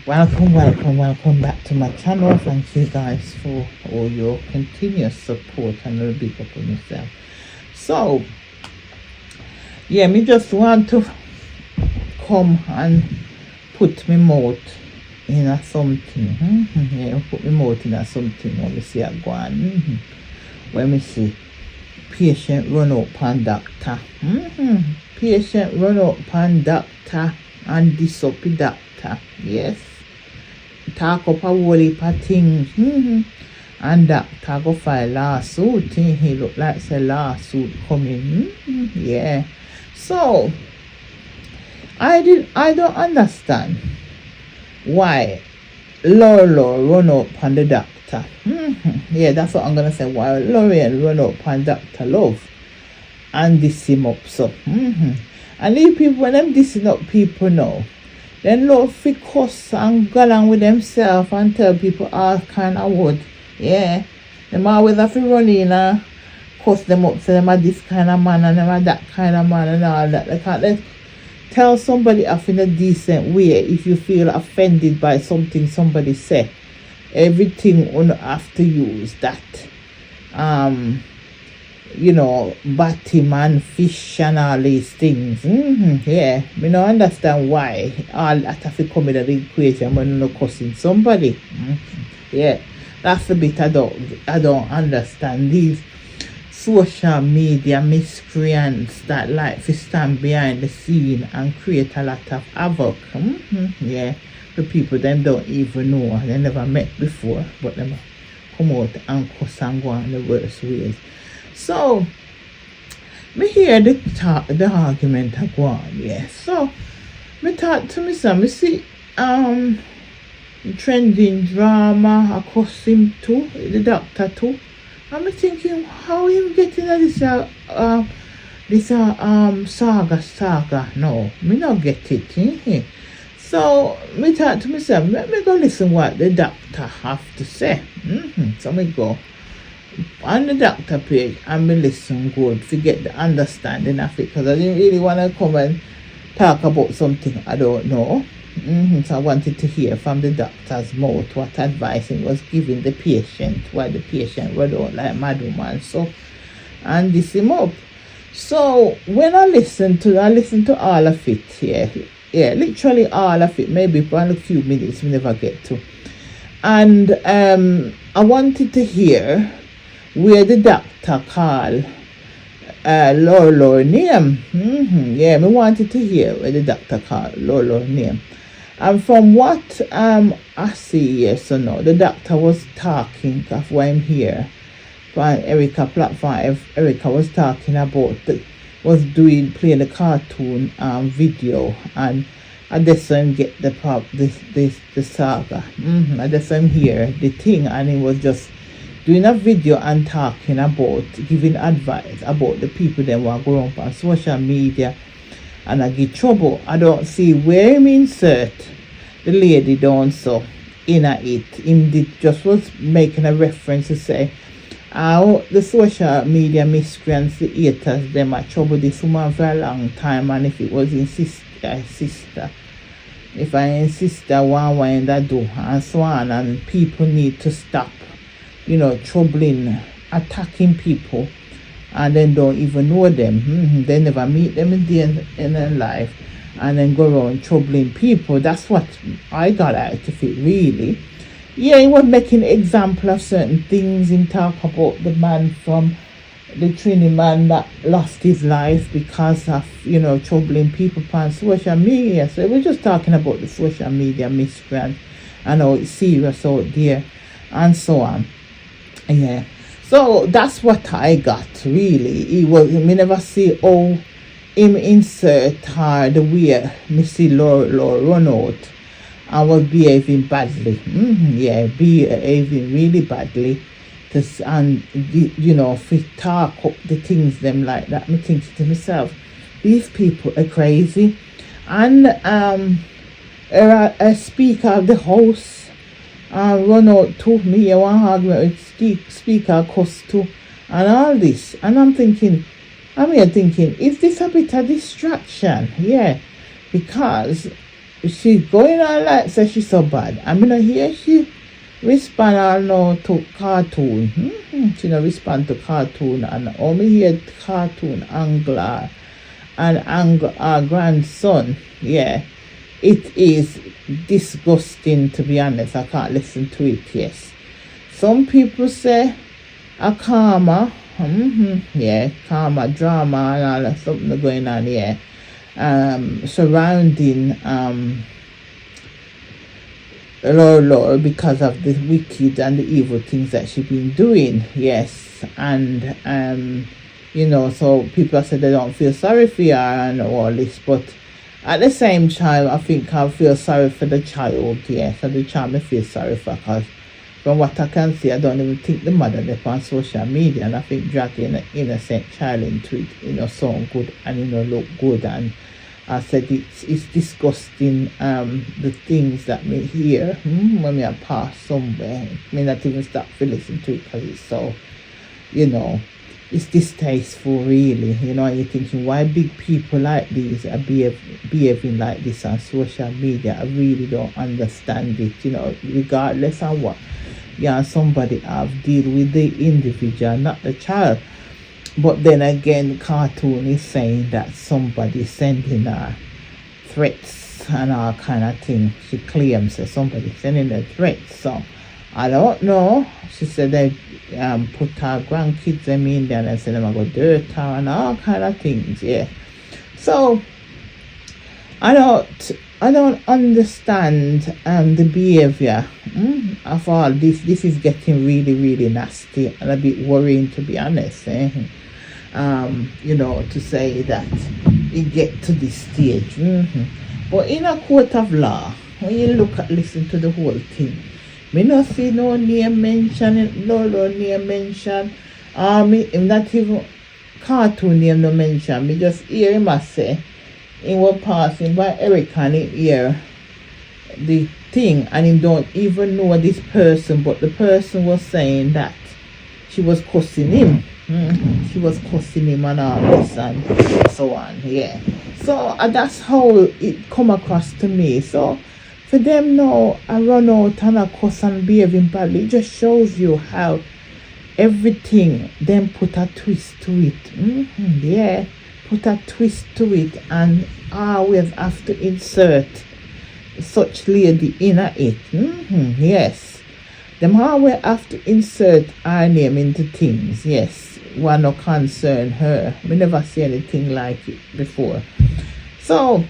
Welcome back to my channel. Thank you guys for all your continuous support and a big up on yourself. So yeah, me just want to come and put my mouth in a something. Yeah, put my mouth in a something when me see a go on. When me see patient run up on doctor. Patient run up on doctor and this up the doctor. Yes. Talk up a whole heap of things. And doctor go file lawsuit. He look like say lawsuit coming. Yeah. So I don't understand why Lor Lor run up on the doctor. Yeah, that's what I'm gonna say. Why Lorraine run up on Dr. Love and diss him up so. And these people, when them dissing up people now, then love fi cuss and go along with themselves and tell people all kind of word. Yeah. Them always have to run in and cuss them up, say them are this kind of man and them are that kind of man and all that. They can't tell somebody off in a decent way if you feel offended by something somebody said. Everything on have to use that. Batman, fish and all these things. Yeah, me no understand why all that have to come in the equation when you're cussing somebody. Yeah, that's the bit I don't understand. These social media miscreants that like to stand behind the scene and create a lot of havoc. Yeah, the people them don't even know, they never met before, but them come out and cuss and go on the worst ways. So me hear the argument I go on, yeah. So me talk to myself, me see trending drama, I cuss him too, the doctor too. And me thinking how him getting this saga. No, me not get it. So me talk to myself, let me go listen what the doctor have to say. So me go on the doctor page and me listen good to get the understanding of it, because I didn't really want to come and talk about something I don't know. So I wanted to hear from the doctor's mouth what advice he was giving the patient, why the patient would out like mad woman so and this him up. So when I listen to all of it, yeah, literally all of it, maybe for a few minutes we never get to. And I wanted to hear where the doctor called Lor Lor name. Yeah, me wanted to hear where the doctor called Lor Lor name. And from what I see, yes or no, the doctor was talking of when I'm here on Erica platform. Erica was talking about playing the cartoon video, and I just saw him get the saga. I just saw him hear the thing, and he was just doing a video and talking about giving advice about the people that were going on social media and I get trouble. I don't see where him insert the lady down so in it. Him just was making a reference to say how the social media miscreants, the haters, them are trouble this woman for a long time, and if it was in sister, if I insist that one that do and so on, and people need to stop troubling, attacking people and then don't even know them. They never meet them in their life and then go around troubling people. That's what I got out of it, really. Yeah, he was making example of certain things in talk about the man from the Trini man that lost his life because of troubling people on social media. So we're just talking about the social media miscreant and how it's serious out there and so on. Yeah, so that's what I got, really. Me never see how him insert her the way me see Lor Lor run out and was behaving badly. Yeah, behaving really badly. And if we talk up the things them like that, me thinking to myself, these people are crazy. And a speaker of the house run out to me one argument with speaker cuss too and all this, and I'm thinking, is this a bit of distraction? Yeah, because she going on like say she so bad. I mean, I hear she respond all now to cartoon. She no respond to cartoon, and only hear cartoon angler and angle our grandson. Yeah, it is disgusting, to be honest. I can't listen to it. Yes, some people say a karma. Yeah, karma drama and all that something going on here. Surrounding Lor Lor because of the wicked and the evil things that she been doing. Yes, and you know, so people say they don't feel sorry for her and all this, but at the same time, I think I feel sorry for the child. Yes, and the child I feel sorry for, because from what I can see, I don't even think the mother is on social media, and I think dragging an innocent child into it, you know, sound good and, you know, look good. And I said it's disgusting, the things that me hear when I pass somewhere. I may not even stop to listen to it because it's so, you know, it's distasteful, really. You know, you're thinking, why big people like these are behaving like this on social media? I really don't understand it, you know, regardless of what. Yeah, somebody have deal with the individual, not the child. But then again, cartoon is saying that somebody sending her threats and all kind of thing. She claims that somebody sending her threats. So I don't know. She said they put her grandkids in there and said them go dirt her and all kind of things. Yeah. So I don't understand the behavior of all this. This is getting really, really nasty and a bit worrying, to be honest. You know, to say that it get to this stage. But in a court of law, when you listen to the whole thing, me not see no name mention, no name mention, me not even cartoon name no mention. Me just hear him say, he was passing by Eric and he hear the thing, and he don't even know this person, but the person was saying that she was cussing him. She was cussing him and all this and so on. Yeah. So that's how it come across to me. So for them now, I run out and I cuss and behaving badly. It just shows you how everything then put a twist to it. Yeah. Put a twist to it and always have to insert such lady in it. Yes. Them always have to insert her name into things. Yes. One no concern her. We never see anything like it before. So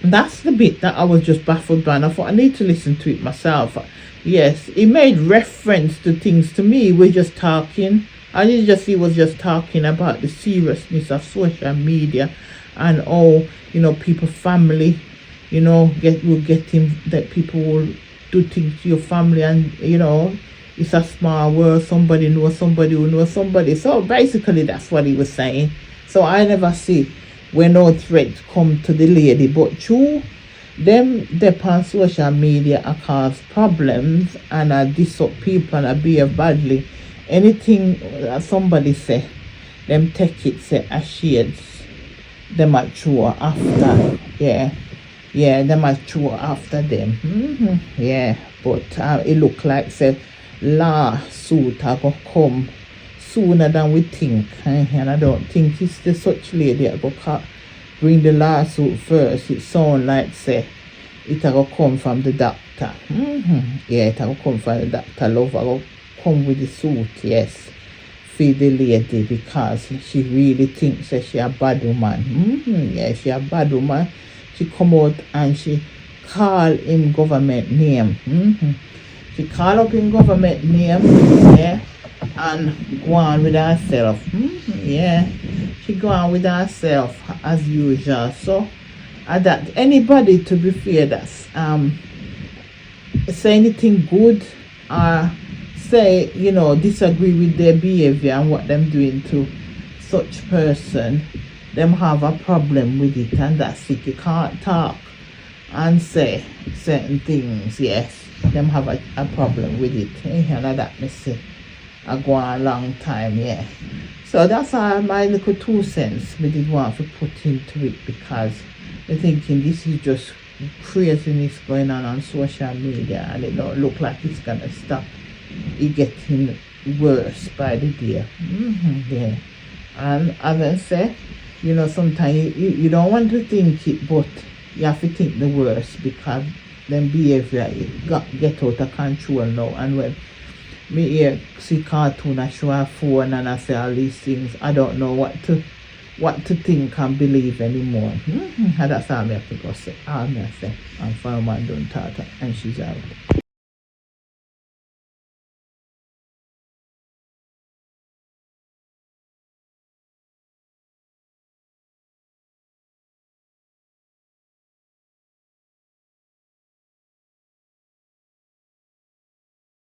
that's the bit that I was just baffled by, and I thought I need to listen to it myself. Yes, he made reference to things to me. We're just talking. And he was just talking about the seriousness of social media and all, you know, people, family, you know, that people will do things to your family, and, you know, it's a small world. Somebody knows somebody who knows somebody. So basically that's what he was saying. So I never see when no threats come to the lady, but true, them on social media are cause problems and are diss up people and behave badly. Anything that somebody say, them take it, say a shades, them are true after. Yeah, them are true after them. Yeah, but it look like say lawsuit are gonna come sooner than we think, and I don't think it's the such lady that go bring the lawsuit first. It sound like say it will come from the doctor. Yeah, it will come from the doctor. Love will come with the suit, yes, for the lady, because she really thinks that she a bad woman. Yeah, she a bad woman. She come out and she call him government name. She call up in government name, yeah, and go on with herself. Yeah, she go on with herself as usual. So that anybody, to be fair, that's say anything good or say, you know, disagree with their behavior and what them doing to such person, them have a problem with it, and that's it. You can't talk and say certain things. Yes, them have a problem with it. And that me say I go on a long time. Yeah, so that's all my little 2 cents we did want to put into it, because I'm thinking this is just craziness going on social media, and it don't look like it's gonna stop. It getting worse by the day. Yeah. And as I say, sometimes you don't want to think it, but you have to think the worst, because them behavior get out of control now. And when me hear see cartoon, I show a phone and I say all these things, I don't know what to think and believe anymore. And that's all I have to go say. All I say. And Farmer done tata, and she's out.